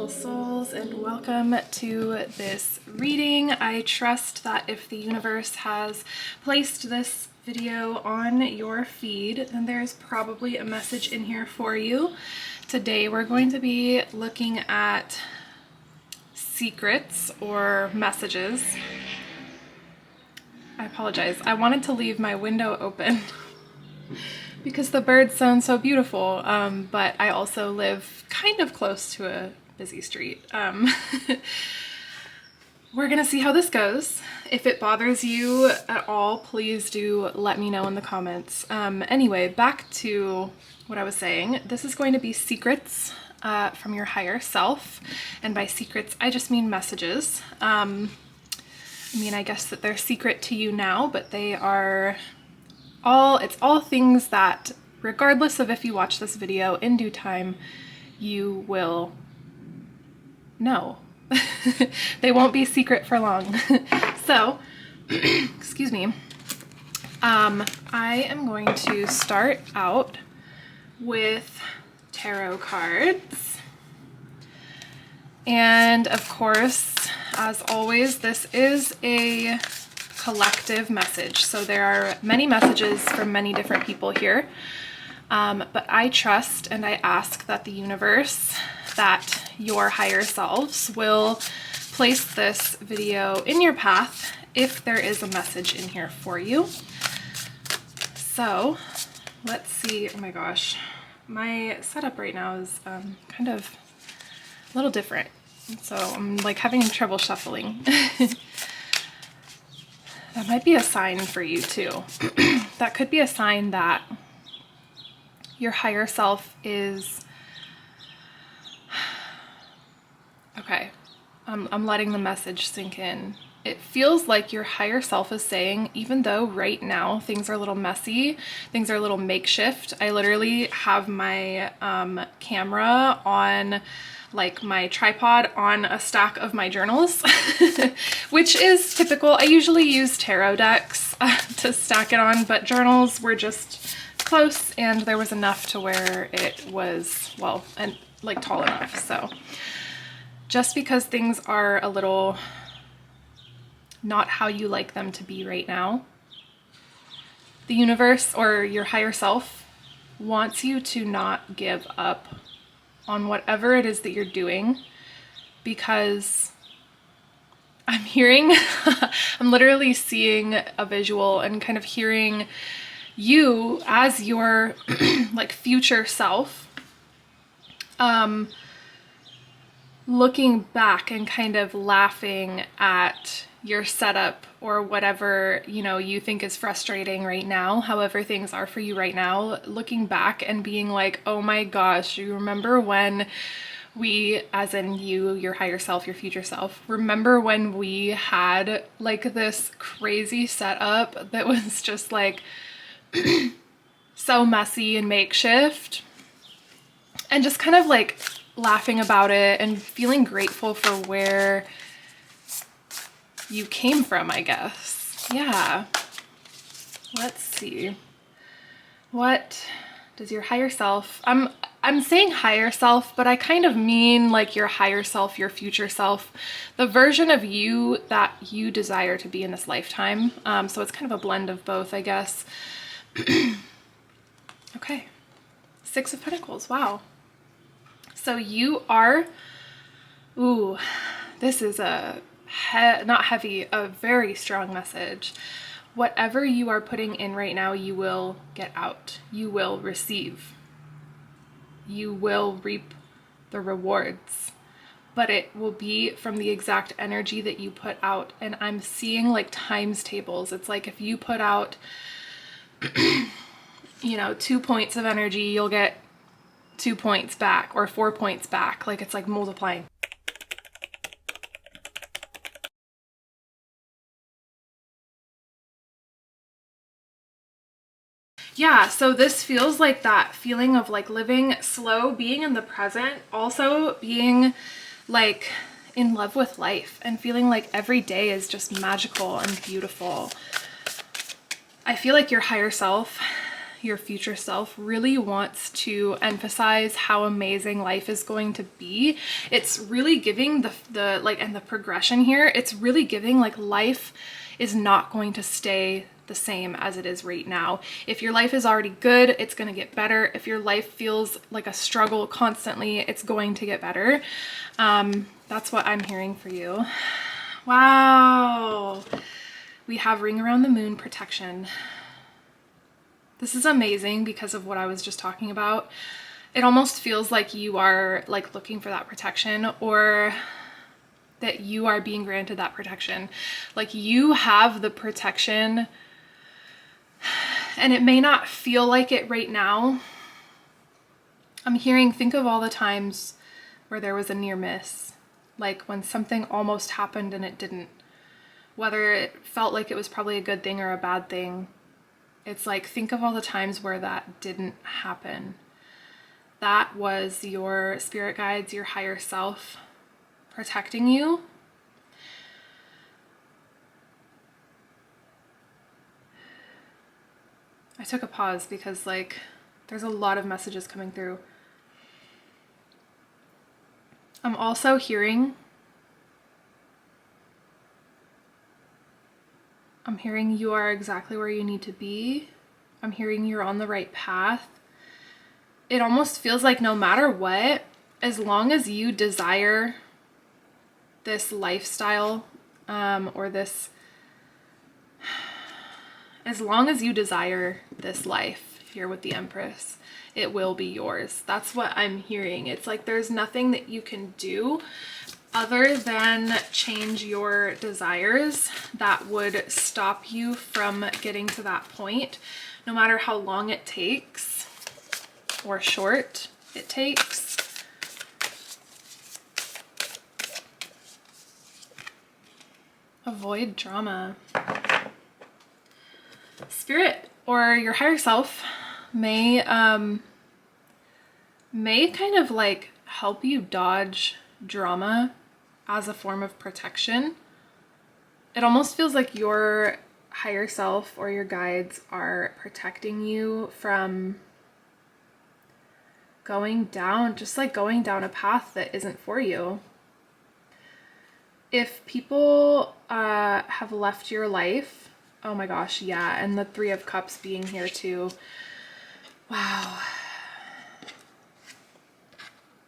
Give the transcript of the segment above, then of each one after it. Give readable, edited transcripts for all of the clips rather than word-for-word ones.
souls, and welcome to this reading. I trust that if the universe has placed this video on your feed, then there's probably a message in here for you. Today we're going to be looking at secrets or messages. I apologize. I wanted to leave my window open because the birds sound so beautiful, but I also live kind of close to a busy street. We're gonna see how this goes. If it bothers you at all, please do let me know in the comments. Anyway, back to what I was saying. This is going to be secrets from your higher self, and by secrets I just mean messages. I guess that they're secret to you now, but they are it's all things that, regardless of if you watch this video, in due time you will know. They won't be secret for long. So excuse me, I am going to start out with tarot cards, and of course, as always, this is a collective message, so there are many messages from many different people here, but I trust and I ask that the universe, that your higher selves will place this video in your path if there is a message in here for you. So let's see. Oh my gosh, my setup right now is kind of a little different, so I'm like having trouble shuffling. That might be a sign for you too. That could be a sign that your higher self is... Okay, I'm letting the message sink in. It feels like your higher self is saying, even though right now things are a little messy, things are a little makeshift. I literally have my camera on, like my tripod on a stack of my journals, which is typical. I usually use tarot decks to stack it on, but journals were just close and there was enough to where it was, well, and like tall enough. So just because things are a little not how you like them to be right now, the universe or your higher self wants you to not give up on whatever it is that you're doing, because I'm hearing, I'm literally seeing a visual and kind of hearing you as your like future self, looking back and kind of laughing at your setup or whatever, you know, you think is frustrating right now, however things are for you right now, looking back and being like, oh my gosh, you remember when we, as in you, your higher self, your future self, remember when we had like this crazy setup that was just like so messy and makeshift, and just kind of like laughing about it and feeling grateful for where you came from, I guess. Yeah. Let's see. What does your higher self... I'm saying higher self, but I kind of mean like your higher self, your future self, the version of you that you desire to be in this lifetime. So it's kind of a blend of both, I guess. Okay. 6 of Pentacles. Wow. So you are... Ooh, this is a... not heavy, a very strong message. Whatever you are putting in right now, you will get out. You will receive. You will reap the rewards, but it will be from the exact energy that you put out. And I'm seeing like times tables. It's like if you put out, you know, 2 points of energy, you'll get 2 points back or 4 points back. Like it's like multiplying. Yeah, so this feels like that feeling of like living slow, being in the present, also being like in love with life and feeling like every day is just magical and beautiful. I feel like your higher self, your future self really wants to emphasize how amazing life is going to be. It's really giving the like, and the progression here, it's really giving like life is not going to stay the same as it is right now. If your life is already good, it's going to get better. If your life feels like a struggle constantly, it's going to get better. That's what I'm hearing for you. Wow. We have ring around the moon protection. This is amazing because of what I was just talking about. It almost feels like you are like looking for that protection, or that you are being granted that protection. Like you have the protection, and it may not feel like it right now. I'm hearing, think of all the times where there was a near miss, like when something almost happened and it didn't. Whether it felt like it was probably a good thing or a bad thing. It's like, think of all the times where that didn't happen. That was your spirit guides, your higher self protecting you. I took a pause because like there's a lot of messages coming through. I'm also hearing you are exactly where you need to be. I'm hearing you're on the right path. It almost feels like no matter what, as long as you desire this lifestyle, or this, as long as you desire this life here with the Empress, it will be yours. That's what I'm hearing. It's like there's nothing that you can do other than change your desires that would stop you from getting to that point, no matter how long it takes or short it takes. Avoid drama. Spirit or your higher self may kind of like help you dodge drama as a form of protection. It almost feels like your higher self or your guides are protecting you from going down a path that isn't for you. If people have left your life, oh my gosh, yeah, and the Three of Cups being here too. Wow.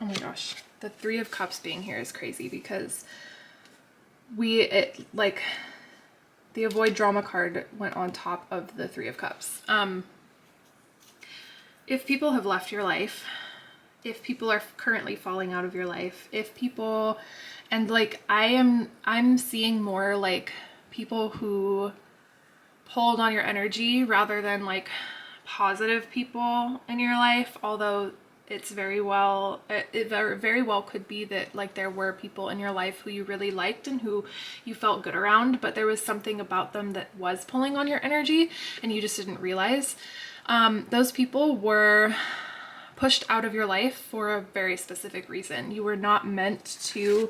Oh my gosh. The Three of Cups being here is crazy because like the avoid drama card went on top of the Three of Cups. If people have left your life, if people are currently falling out of your life, if people, and like I'm seeing more like people who pulled on your energy rather than like positive people in your life, although it's very well, it very well could be that like there were people in your life who you really liked and who you felt good around, but there was something about them that was pulling on your energy and you just didn't realize. Those people were pushed out of your life for a very specific reason. You were not meant to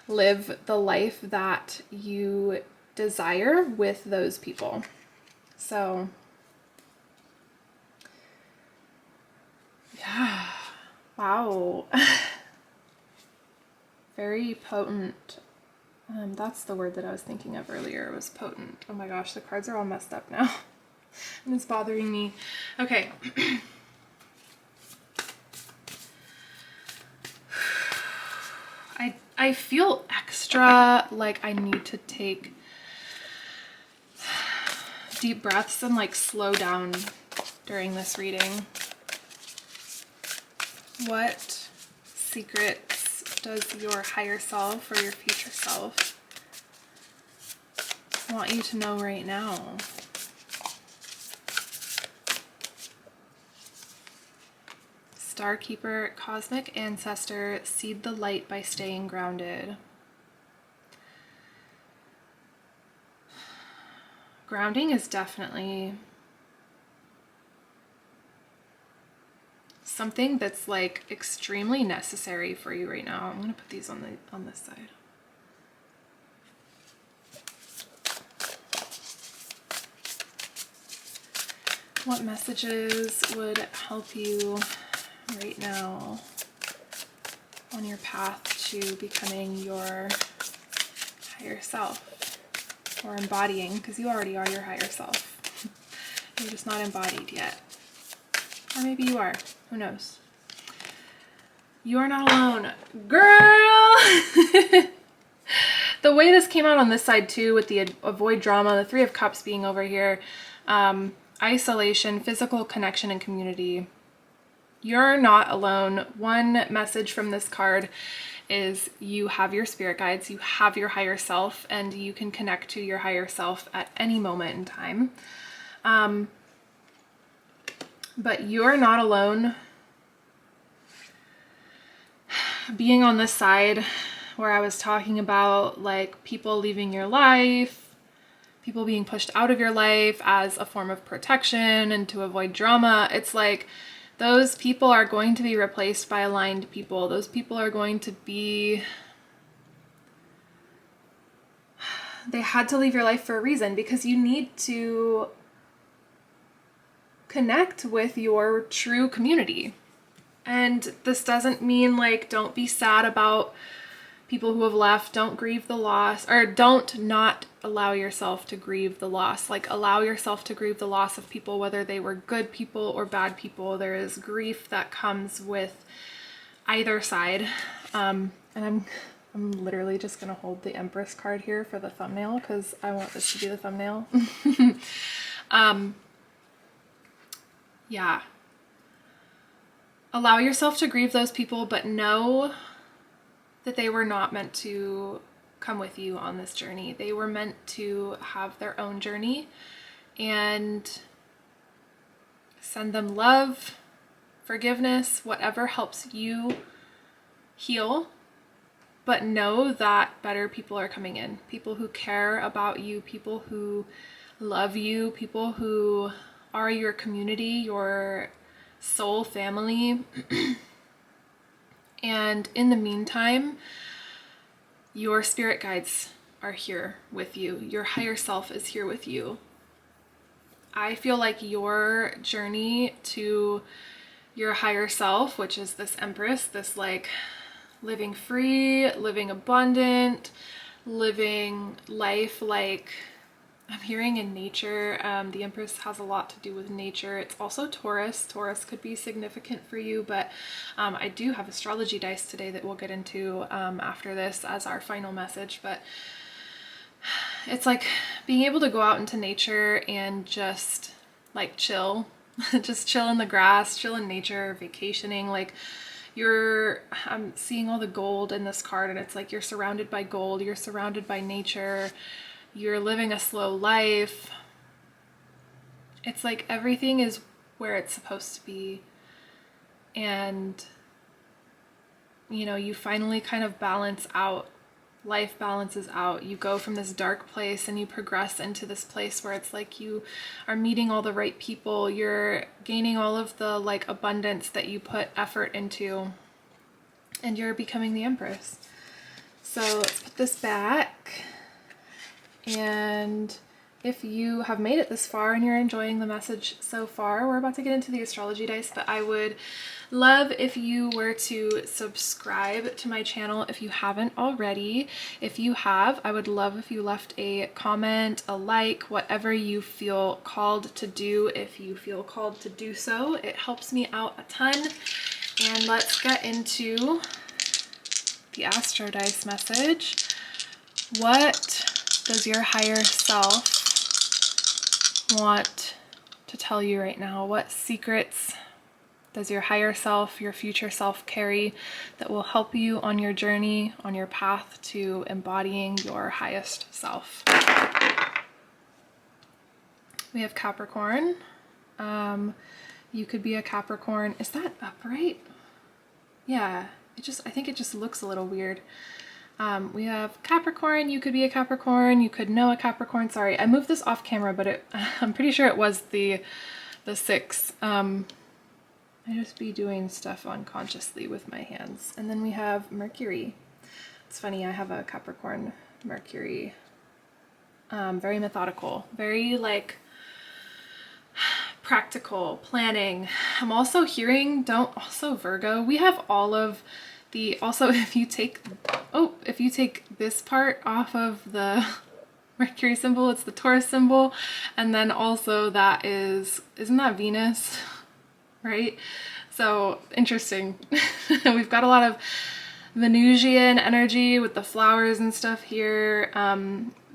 live the life that you desire with those people. So yeah, wow. Very potent. That's the word that I was thinking of earlier, was potent. Oh my gosh, the cards are all messed up now and it's bothering me. Okay. I feel extra like I need to take deep breaths and like slow down during this reading. What secrets does your higher self or your future self want you to know right now? Starkeeper, cosmic ancestor, seed the light by staying grounded. Grounding is definitely something that's like extremely necessary for you right now. I'm going to put these on this side. What messages would help you right now on your path to becoming your higher self, or embodying, because you already are your higher self. You're just not embodied yet. Or maybe you are. Who knows? You are not alone. Girl! The way this came out on this side too, with the avoid drama, the Three of Cups being over here, isolation, physical connection, and community. You're not alone. One message from this card is you have your spirit guides, you have your higher self, and you can connect to your higher self at any moment in time. But you're not alone. Being on this side where I was talking about like people leaving your life, people being pushed out of your life as a form of protection and to avoid drama, it's like those people are going to be replaced by aligned people. Those people are going to be... They had to leave your life for a reason, because you need to connect with your true community. And this doesn't mean like don't be sad about people who have left, don't grieve the loss, or don't not allow yourself to grieve the loss. Like allow yourself to grieve the loss of people, whether they were good people or bad people. There is grief that comes with either side. And I'm literally just gonna hold the Empress card here for the thumbnail because I want this to be the thumbnail. Yeah. Allow yourself to grieve those people, but know that they were not meant to come with you on this journey. They were meant to have their own journey, and send them love, forgiveness, whatever helps you heal. But know that better people are coming in. People who care about you, people who love you, people who are your community, your soul family. And in the meantime, your spirit guides are here with you. Your higher self is here with you. I feel like your journey to your higher self, which is this Empress, this like living free, living abundant, living life like I'm hearing in nature. The Empress has a lot to do with nature. It's also Taurus. Taurus could be significant for you, but I do have astrology dice today that we'll get into after this as our final message. But it's like being able to go out into nature and just like chill, just chill in the grass, chill in nature, vacationing. Like I'm seeing all the gold in this card, and it's like you're surrounded by gold, you're surrounded by nature. You're living a slow life. It's like everything is where it's supposed to be. And, you know, you finally kind of balance out. Life balances out. You go from this dark place and you progress into this place where it's like you are meeting all the right people. You're gaining all of the like abundance that you put effort into. And you're becoming the Empress. So let's put this back. And if you have made it this far and you're enjoying the message so far, we're about to get into the astrology dice, but I would love if you were to subscribe to my channel if you haven't already. If you have, I would love if you left a comment, a like, whatever you feel called to do. If you feel called to do so, it helps me out a ton. And let's get into the astro dice message. What does your higher self want to tell you right now? What secrets does your higher self, your future self carry that will help you on your journey, on your path to embodying your highest self? We have Capricorn. You could be a Capricorn. Is that upright? Yeah, I think it just looks a little weird. We have Capricorn. You could be a Capricorn. You could know a Capricorn. Sorry, I moved this off camera, but I'm pretty sure it was the 6. I just be doing stuff unconsciously with my hands. And then we have Mercury. It's funny, I have a Capricorn Mercury. Very methodical, very like practical, planning. I'm also hearing, don't also Virgo, we have all of the, also if you take this part off of the Mercury symbol, it's the Taurus symbol, and then also that isn't that Venus, right? So interesting. We've got a lot of Venusian energy with the flowers and stuff here.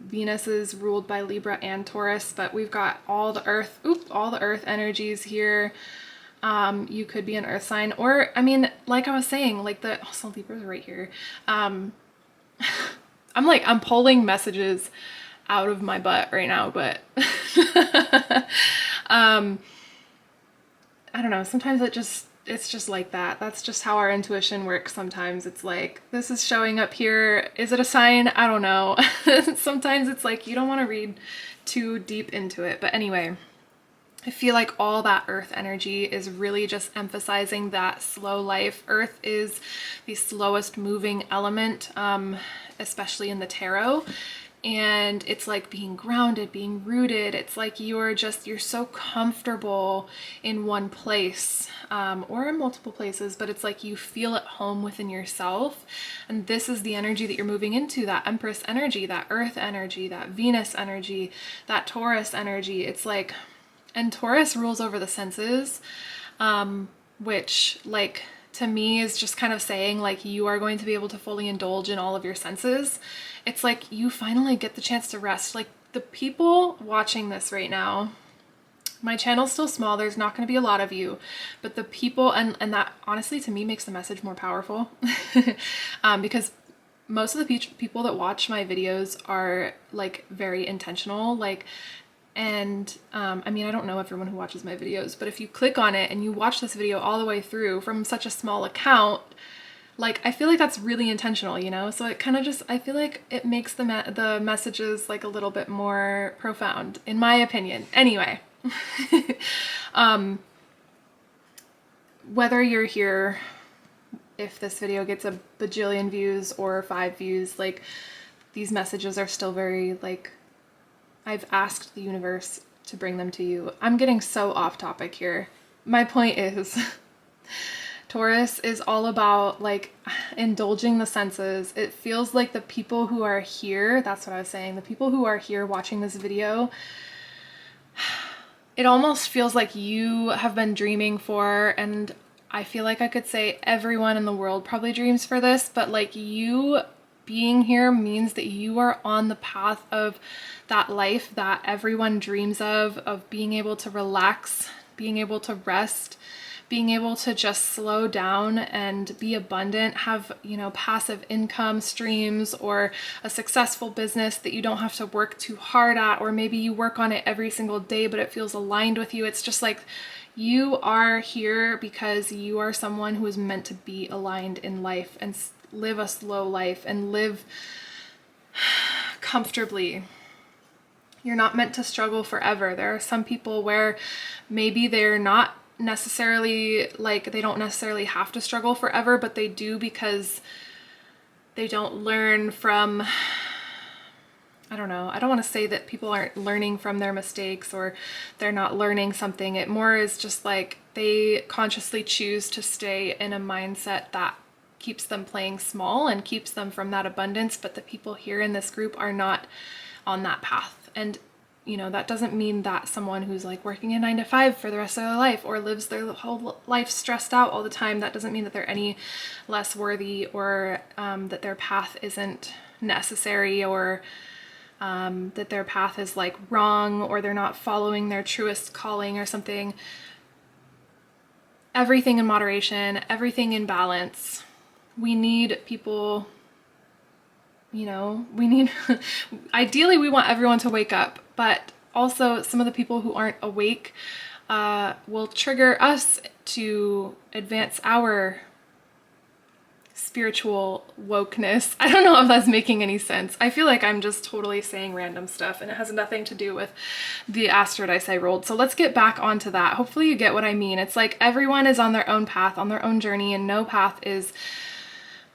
Venus is ruled by Libra and Taurus, but we've got all the earth energies here. You could be an earth sign, or I mean, like I was saying, like also Libra's right here. I'm pulling messages out of my butt right now, but I don't know, sometimes it's just like that. That's just how our intuition works. Sometimes it's like, this is showing up here. Is it a sign? I don't know. Sometimes it's like, you don't want to read too deep into it. But anyway, I feel like all that earth energy is really just emphasizing that slow life. Earth is the slowest moving element, especially in the tarot. And it's like being grounded, being rooted. It's like you're so comfortable in one place, or in multiple places, but it's like you feel at home within yourself. And this is the energy that you're moving into, that Empress energy, that earth energy, that Venus energy, that Taurus energy. It's like, and Taurus rules over the senses, which like to me is just kind of saying like you are going to be able to fully indulge in all of your senses. It's like you finally get the chance to rest. Like the people watching this right now, my channel's still small, there's not going to be a lot of you, but the people, and that honestly to me makes the message more powerful. Because most of the people that watch my videos are like very intentional, like, and I mean, I don't know everyone who watches my videos, but if you click on it and you watch this video all the way through from such a small account, like I feel like that's really intentional, you know? So it kind of just, I feel like it makes the messages like a little bit more profound, in my opinion. Anyway, whether you're here, if this video gets a bajillion views or 5 views, like these messages are still very like, I've asked the universe to bring them to you. I'm getting so off topic here. My point is Taurus is all about like indulging the senses. It feels like the people who are here, that's what I was saying, the people who are here watching this video, it almost feels like you have been dreaming for, and I feel like I could say everyone in the world probably dreams for this, but like you being here means that you are on the path of that life that everyone dreams of being able to relax, being able to rest, being able to just slow down and be abundant, have, you know, passive income streams or a successful business that you don't have to work too hard at, or maybe you work on it every single day, but it feels aligned with you. It's just like you are here because you are someone who is meant to be aligned in life and live a slow life and live comfortably. You're not meant to struggle forever. There are some people where maybe they're not necessarily like, they don't necessarily have to struggle forever, but they do because they don't learn from, I don't know, I don't want to say that people aren't learning from their mistakes or they're not learning something. It more is just like they consciously choose to stay in a mindset that keeps them playing small and keeps them from that abundance. But the people here in this group are not on that path. And you know, that doesn't mean that someone who's like working a 9 to 5 for the rest of their life or lives their whole life stressed out all the time, that doesn't mean that they're any less worthy, or that their path isn't necessary, or that their path is like wrong, or they're not following their truest calling or something. Everything in moderation, everything in balance. We need people, you know, we need, ideally we want everyone to wake up, but also some of the people who aren't awake will trigger us to advance our spiritual wokeness. I don't know if that's making any sense. I feel like I'm just totally saying random stuff and it has nothing to do with the astro dice I rolled. So let's get back onto that. Hopefully you get what I mean. It's like everyone is on their own path, on their own journey, and no path is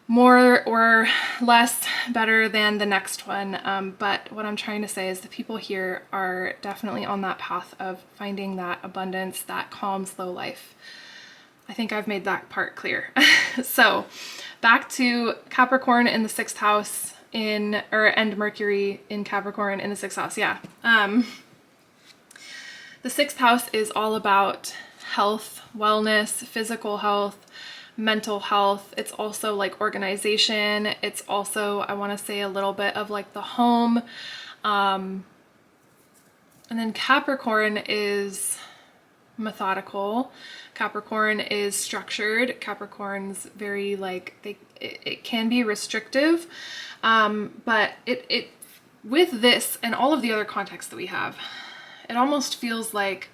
more or less better than the next one. But what I'm trying to say is the people here are definitely on that path of finding that abundance, that calm, slow life. I think I've made that part clear. So back to Capricorn in the 6th house and Mercury in Capricorn in the 6th house. Yeah. The 6th house is all about health, wellness, physical health, mental health. It's also like organization. It's also, I want to say, a little bit of like the home. And then Capricorn is methodical. Capricorn is structured. Capricorn's very like, it can be restrictive. But it with this and all of the other contexts that we have, it almost feels like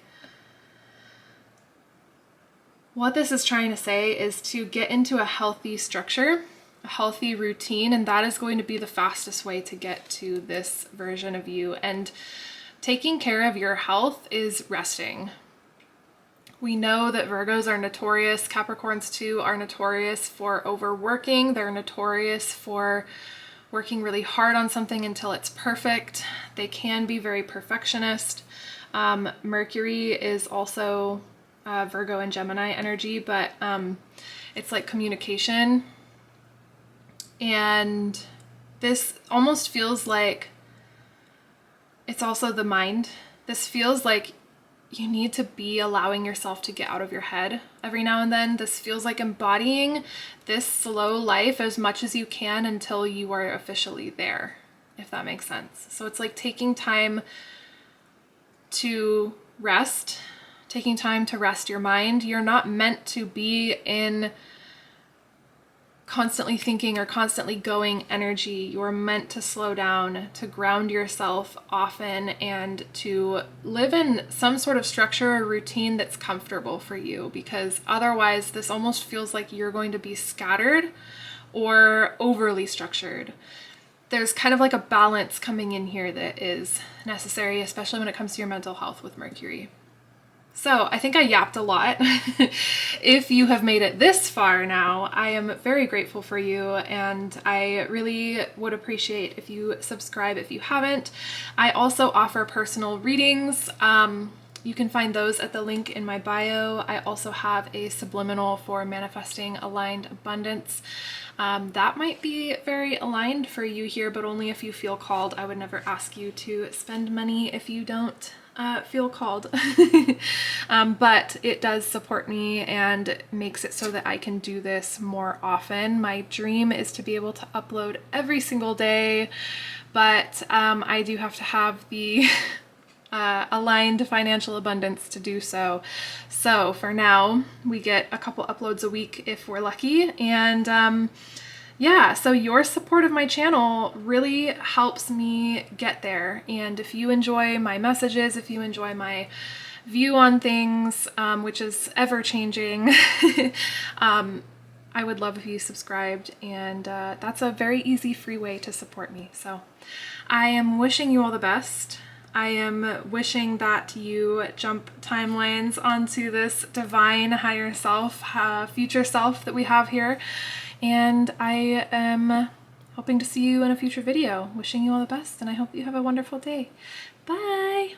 what this is trying to say is to get into a healthy structure, a healthy routine, and that is going to be the fastest way to get to this version of you. And taking care of your health is resting. We know that Virgos are notorious, Capricorns too are notorious for overworking. They're notorious for working really hard on something until it's perfect. They can be very perfectionist. Mercury is also Virgo and Gemini energy, but it's like communication. And this almost feels like it's also the mind. This feels like you need to be allowing yourself to get out of your head every now and then. This feels like embodying this slow life as much as you can until you are officially there, if that makes sense. So it's like taking time to rest, taking time to rest your mind. You're not meant to be in constantly thinking or constantly going energy. You're meant to slow down, to ground yourself often, and to live in some sort of structure or routine that's comfortable for you, because otherwise this almost feels like you're going to be scattered or overly structured. There's kind of like a balance coming in here that is necessary, especially when it comes to your mental health with Mercury. So I think I yapped a lot. If you have made it this far now, I am very grateful for you, and I really would appreciate if you subscribe if you haven't. I also offer personal readings. You can find those at the link in my bio. I also have a subliminal for manifesting aligned abundance. That might be very aligned for you here, but only if you feel called. I would never ask you to spend money if you don't feel called. But it does support me and makes it so that I can do this more often. My dream is to be able to upload every single day, but I do have to have the aligned financial abundance to do so. So for now, we get a couple uploads a week if we're lucky. And yeah, so your support of my channel really helps me get there. And if you enjoy my messages, if you enjoy my view on things, which is ever changing, I would love if you subscribed, and that's a very easy, free way to support me. So I am wishing you all the best. I am wishing that you jump timelines onto this divine higher self, future self that we have here. And I am hoping to see you in a future video. Wishing you all the best, and I hope you have a wonderful day. Bye!